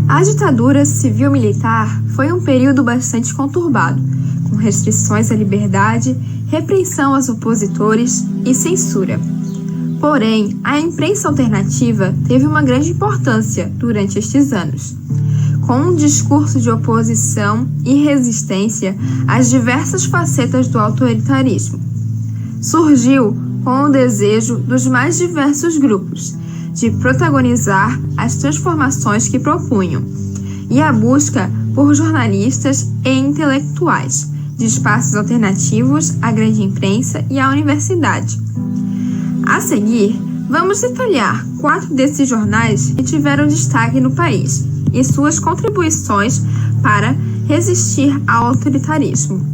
A ditadura civil-militar foi um período bastante conturbado, com restrições à liberdade, repressão aos opositores e censura. Porém, a imprensa alternativa teve uma grande importância durante estes anos, com um discurso de oposição e resistência às diversas facetas do autoritarismo. Surgiu com o desejo dos mais diversos grupos de protagonizar as transformações que propunham, e a busca por jornalistas e intelectuais de espaços alternativos à grande imprensa e à universidade. A seguir, vamos detalhar 4 desses jornais que tiveram destaque no país e suas contribuições para resistir ao autoritarismo.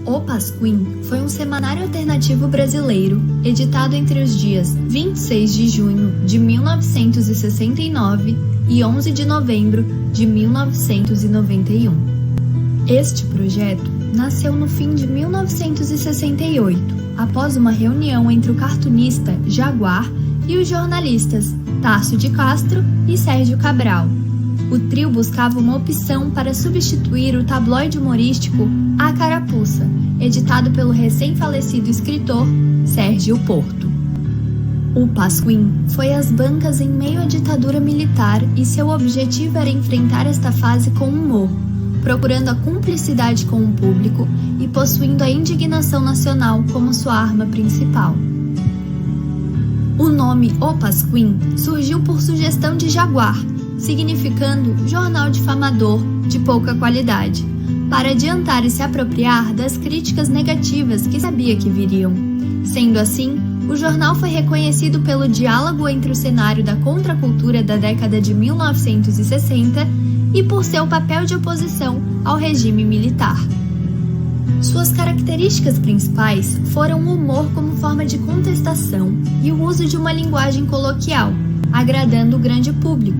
O Pasquim foi um semanário alternativo brasileiro, editado entre os dias 26 de junho de 1969 e 11 de novembro de 1991. Este projeto nasceu no fim de 1968, após uma reunião entre o cartunista Jaguar e os jornalistas Tasso de Castro e Sérgio Cabral. O trio buscava uma opção para substituir o tabloide humorístico A Carapuça, editado pelo recém-falecido escritor Sérgio Porto. O Pasquim foi às bancas em meio à ditadura militar e seu objetivo era enfrentar esta fase com humor, procurando a cumplicidade com o público e possuindo a indignação nacional como sua arma principal. O nome O Pasquim surgiu por sugestão de Jaguar, significando jornal difamador de pouca qualidade, para adiantar e se apropriar das críticas negativas que sabia que viriam. Sendo assim, o jornal foi reconhecido pelo diálogo entre o cenário da contracultura da década de 1960 e por seu papel de oposição ao regime militar. Suas características principais foram o humor como forma de contestação e o uso de uma linguagem coloquial, agradando o grande público,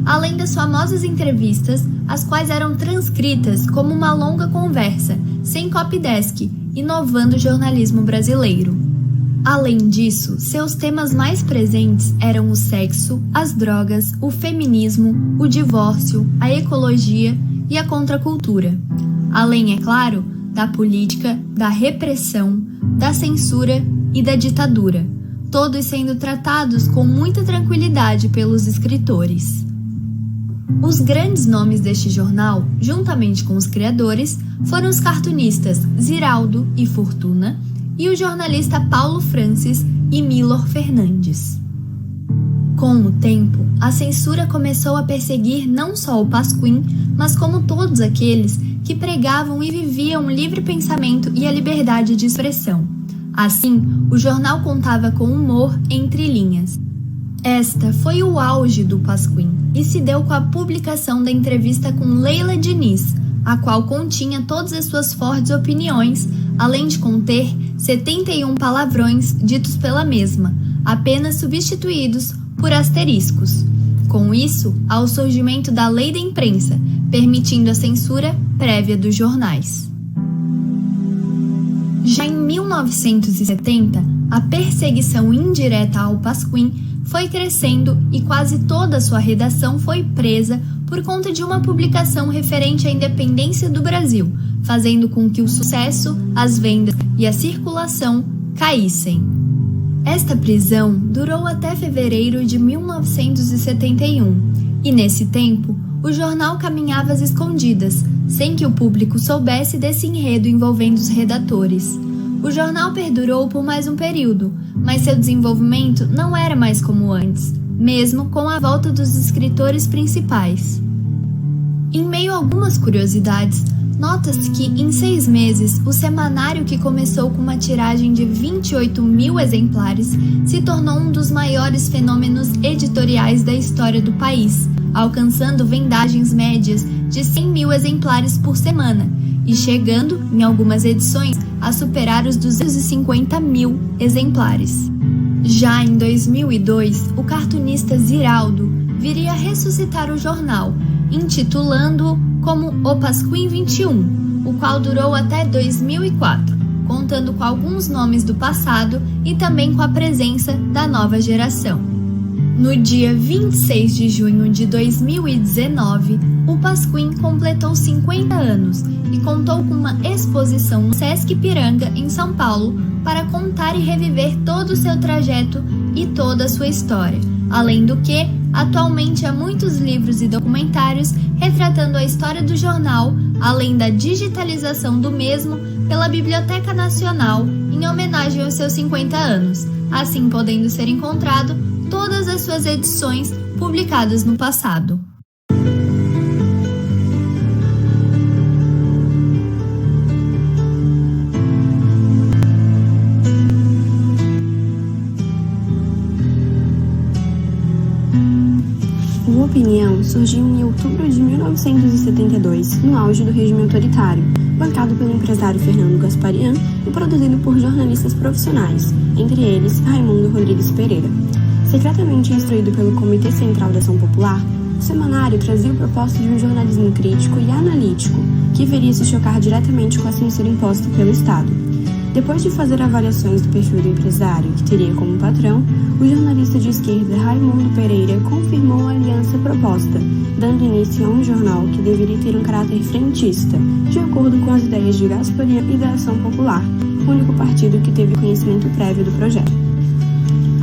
além das famosas entrevistas, as quais eram transcritas como uma longa conversa, sem copydesk, inovando o jornalismo brasileiro. Além disso, seus temas mais presentes eram o sexo, as drogas, o feminismo, o divórcio, a ecologia e a contracultura. Além, é claro, da política, da repressão, da censura e da ditadura, todos sendo tratados com muita tranquilidade pelos escritores. Os grandes nomes deste jornal, juntamente com os criadores, foram os cartunistas Ziraldo e Fortuna e o jornalista Paulo Francis e Milor Fernandes. Com o tempo, a censura começou a perseguir não só o Pasquim, mas como todos aqueles que pregavam e viviam o livre pensamento e a liberdade de expressão. Assim, o jornal contava com humor entre linhas. Esta foi o auge do Pasquim e se deu com a publicação da entrevista com Leila Diniz, a qual continha todas as suas fortes opiniões, além de conter 71 palavrões ditos pela mesma, apenas substituídos por asteriscos. Com isso, há o surgimento da Lei da Imprensa, permitindo a censura prévia dos jornais. Já em 1970, a perseguição indireta ao Pasquim foi crescendo e quase toda a sua redação foi presa por conta de uma publicação referente à independência do Brasil, fazendo com que o sucesso, as vendas e a circulação caíssem. Esta prisão durou até fevereiro de 1971 e, nesse tempo, o jornal caminhava às escondidas, sem que o público soubesse desse enredo envolvendo os redatores. O jornal perdurou por mais um período, mas seu desenvolvimento não era mais como antes, mesmo com a volta dos escritores principais. Em meio a algumas curiosidades, nota-se que, em 6 meses, o semanário, que começou com uma tiragem de 28 mil exemplares, se tornou um dos maiores fenômenos editoriais da história do país, alcançando vendagens médias de 100 mil exemplares por semana e chegando, em algumas edições, a superar os 250 mil exemplares. Já em 2002, o cartunista Ziraldo viria a ressuscitar o jornal, intitulando-o como O Pasquim 21, o qual durou até 2004, contando com alguns nomes do passado e também com a presença da nova geração. No dia 26 de junho de 2019, o Pasquim completou 50 anos e contou com uma exposição no Sesc Ipiranga, em São Paulo, para contar e reviver todo o seu trajeto e toda a sua história. Além do que, atualmente há muitos livros e documentários retratando a história do jornal, além da digitalização do mesmo pela Biblioteca Nacional em homenagem aos seus 50 anos, assim podendo ser encontrado todas as suas edições publicadas no passado. O Opinião surgiu em outubro de 1972, no auge do regime autoritário, bancado pelo empresário Fernando Gasparian e produzido por jornalistas profissionais, entre eles Raimundo Rodrigues Pereira. Secretamente instruído pelo Comitê Central da Ação Popular, o semanário trazia o propósito de um jornalismo crítico e analítico, que viria se chocar diretamente com a censura imposta pelo Estado. Depois de fazer avaliações do perfil do empresário, que teria como patrão, o jornalista de esquerda Raimundo Pereira confirmou a aliança proposta, dando início a um jornal que deveria ter um caráter frentista, de acordo com as ideias de Gasparian e da Ação Popular, o único partido que teve conhecimento prévio do projeto.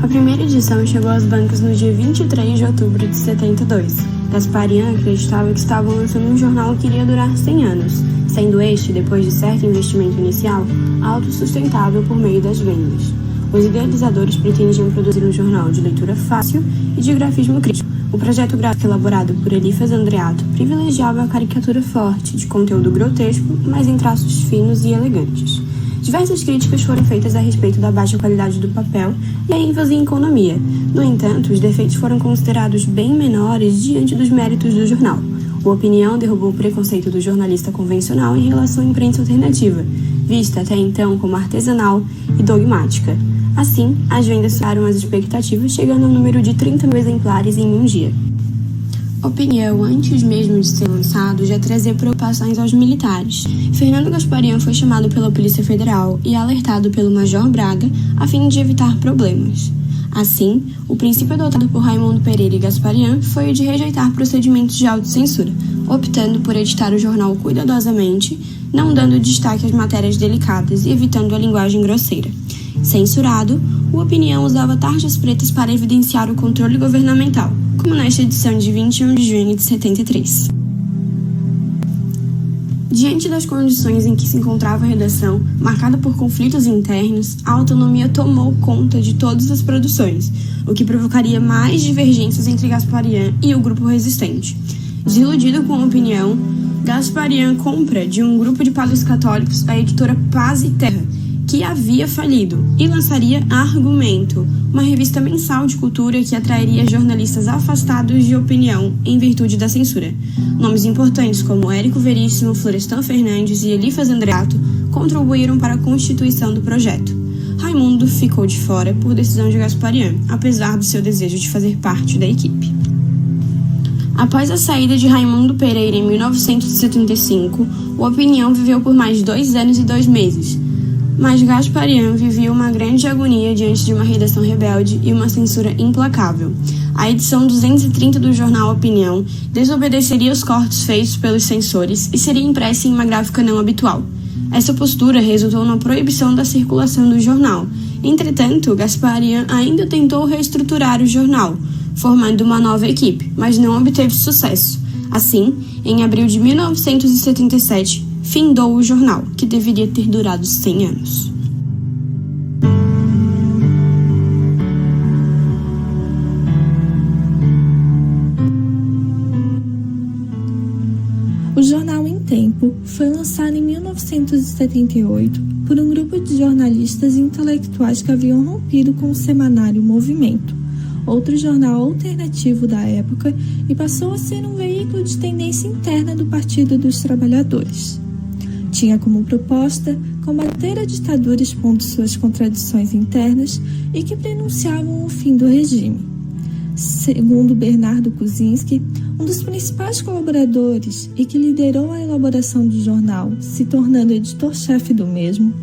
A primeira edição chegou às bancas no dia 23 de outubro de 72. Gasparian acreditava que estavam lançando um jornal que iria durar 100 anos, sendo este, depois de certo investimento inicial, autossustentável por meio das vendas. Os idealizadores pretendiam produzir um jornal de leitura fácil e de grafismo crítico. O projeto gráfico elaborado por Elifas Andreato privilegiava a caricatura forte, de conteúdo grotesco, mas em traços finos e elegantes. Diversas críticas foram feitas a respeito da baixa qualidade do papel e a ênfase em economia. No entanto, os defeitos foram considerados bem menores diante dos méritos do jornal. O Opinião derrubou o preconceito do jornalista convencional em relação à imprensa alternativa, vista até então como artesanal e dogmática. Assim, as vendas superaram as expectativas, chegando ao número de 30 mil exemplares em um dia. Opinião, antes mesmo de ser lançado, já trazia preocupações aos militares. Fernando Gasparian foi chamado pela Polícia Federal e alertado pelo Major Braga a fim de evitar problemas. Assim, o princípio adotado por Raimundo Pereira e Gasparian foi o de rejeitar procedimentos de autocensura, optando por editar o jornal cuidadosamente, não dando destaque às matérias delicadas e evitando a linguagem grosseira. Censurado, o Opinião usava tarjas pretas para evidenciar o controle governamental, como nesta edição de 21 de junho de 73. Diante das condições em que se encontrava a redação, marcada por conflitos internos, a autonomia tomou conta de todas as produções, o que provocaria mais divergências entre Gasparian e o grupo resistente. Desiludido com a Opinião, Gasparian compra de um grupo de padres católicos a editora Paz e Terra, que havia falido, e lançaria Argumento, uma revista mensal de cultura que atrairia jornalistas afastados de Opinião em virtude da censura. Nomes importantes como Érico Veríssimo, Florestan Fernandes e Elifas Andreato contribuíram para a constituição do projeto. Raimundo ficou de fora por decisão de Gasparian, apesar do seu desejo de fazer parte da equipe. Após a saída de Raimundo Pereira em 1975, o Opinião viveu por mais 2 anos e 2 meses. Mas Gasparian vivia uma grande agonia diante de uma redação rebelde e uma censura implacável. A edição 230 do jornal Opinião desobedeceria os cortes feitos pelos censores e seria impressa em uma gráfica não habitual. Essa postura resultou na proibição da circulação do jornal. Entretanto, Gasparian ainda tentou reestruturar o jornal, formando uma nova equipe, mas não obteve sucesso. Assim, em abril de 1977, findou o jornal, que deveria ter durado 100 anos. O jornal Em Tempo foi lançado em 1978 por um grupo de jornalistas e intelectuais que haviam rompido com o semanário Movimento, outro jornal alternativo da época, e passou a ser um veículo de tendência interna do Partido dos Trabalhadores. Tinha como proposta combater a ditadura expondo suas contradições internas e que prenunciavam o fim do regime. Segundo Bernardo Kuczynski, um dos principais colaboradores e que liderou a elaboração do jornal, se tornando editor-chefe do mesmo,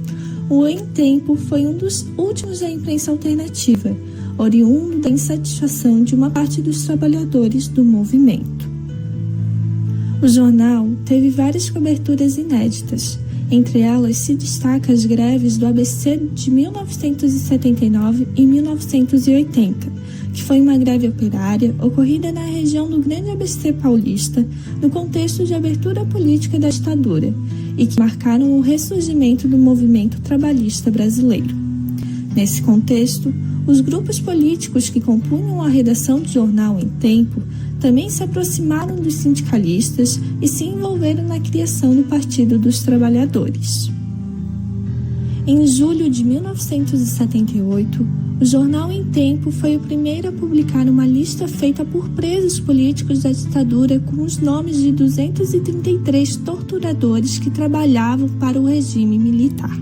o Em Tempo foi um dos últimos da imprensa alternativa, oriundo da insatisfação de uma parte dos trabalhadores do movimento. O jornal teve várias coberturas inéditas. Entre elas se destacam as greves do ABC de 1979 e 1980, que foi uma greve operária ocorrida na região do Grande ABC Paulista, no contexto de abertura política da ditadura, e que marcaram o ressurgimento do movimento trabalhista brasileiro. Nesse contexto, os grupos políticos que compunham a redação do jornal Em Tempo também se aproximaram dos sindicalistas e se envolveram na criação do Partido dos Trabalhadores. Em julho de 1978, o jornal Em Tempo foi o primeiro a publicar uma lista feita por presos políticos da ditadura com os nomes de 233 torturadores que trabalhavam para o regime militar.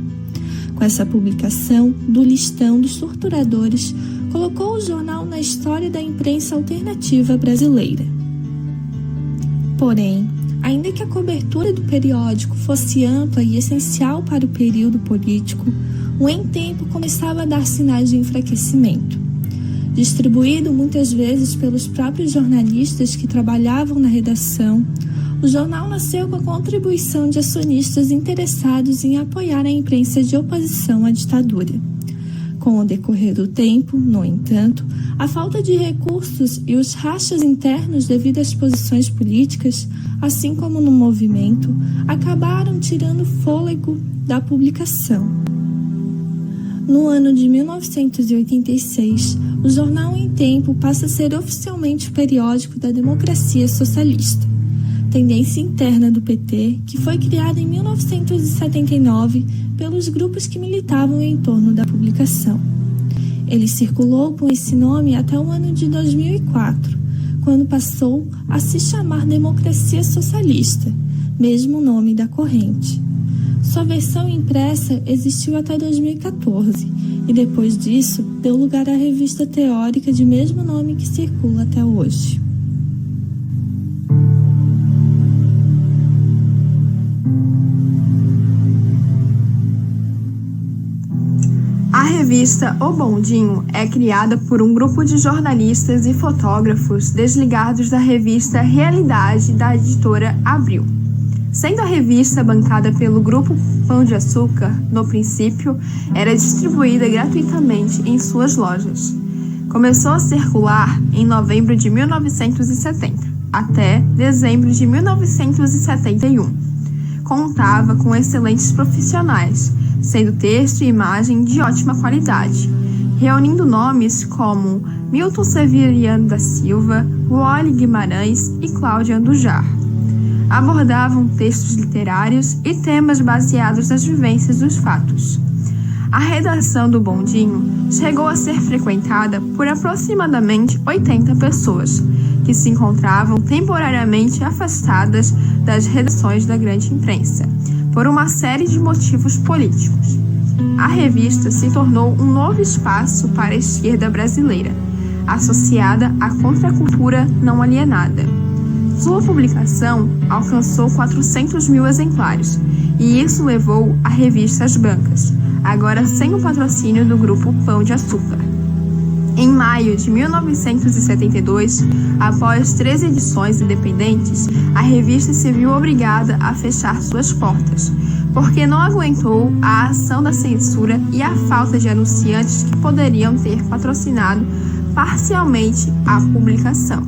Com essa publicação do listão dos torturadores, colocou o jornal na história da imprensa alternativa brasileira. Porém, ainda que a cobertura do periódico fosse ampla e essencial para o período político, o Em Tempo começava a dar sinais de enfraquecimento. Distribuído muitas vezes pelos próprios jornalistas que trabalhavam na redação, o jornal nasceu com a contribuição de acionistas interessados em apoiar a imprensa de oposição à ditadura. Com o decorrer do tempo, no entanto, a falta de recursos e os rachas internos devido às posições políticas, assim como no movimento, acabaram tirando fôlego da publicação. No ano de 1986, o jornal Em Tempo passa a ser oficialmente o periódico da democracia socialista, tendência interna do PT, que foi criada em 1979 pelos grupos que militavam em torno da publicação. Ele circulou com esse nome até o ano de 2004, quando passou a se chamar Democracia Socialista, mesmo nome da corrente. Sua versão impressa existiu até 2014 e depois disso deu lugar à revista teórica de mesmo nome que circula até hoje. A revista O Bondinho é criada por um grupo de jornalistas e fotógrafos desligados da revista Realidade da editora Abril. Sendo a revista bancada pelo Grupo Pão de Açúcar, no princípio, era distribuída gratuitamente em suas lojas. Começou a circular em novembro de 1970, até dezembro de 1971. Contava com excelentes profissionais, sendo texto e imagem de ótima qualidade, reunindo nomes como Milton Severiano da Silva, Wally Guimarães e Cláudia Andujar. Abordavam textos literários e temas baseados nas vivências dos fatos. A redação do Bondinho chegou a ser frequentada por aproximadamente 80 pessoas, que se encontravam temporariamente afastadas das redações da grande imprensa, por uma série de motivos políticos. A revista se tornou um novo espaço para a esquerda brasileira, associada à contracultura não alienada. Sua publicação alcançou 400 mil exemplares, e isso levou a revista às bancas, agora sem o patrocínio do Grupo Pão de Açúcar. Em maio de 1972, após 13 edições independentes, a revista se viu obrigada a fechar suas portas, porque não aguentou a ação da censura e a falta de anunciantes que poderiam ter patrocinado parcialmente a publicação.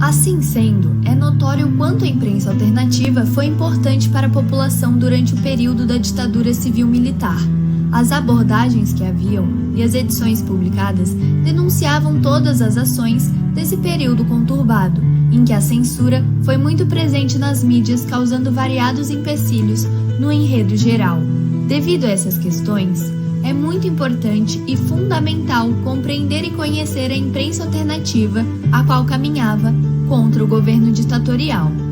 Assim sendo, é notório o quanto a imprensa alternativa foi importante para a população durante o período da ditadura civil-militar. As abordagens que haviam e as edições publicadas denunciavam todas as ações desse período conturbado, em que a censura foi muito presente nas mídias, causando variados empecilhos no enredo geral. Devido a essas questões, é muito importante e fundamental compreender e conhecer a imprensa alternativa, a qual caminhava contra o governo ditatorial.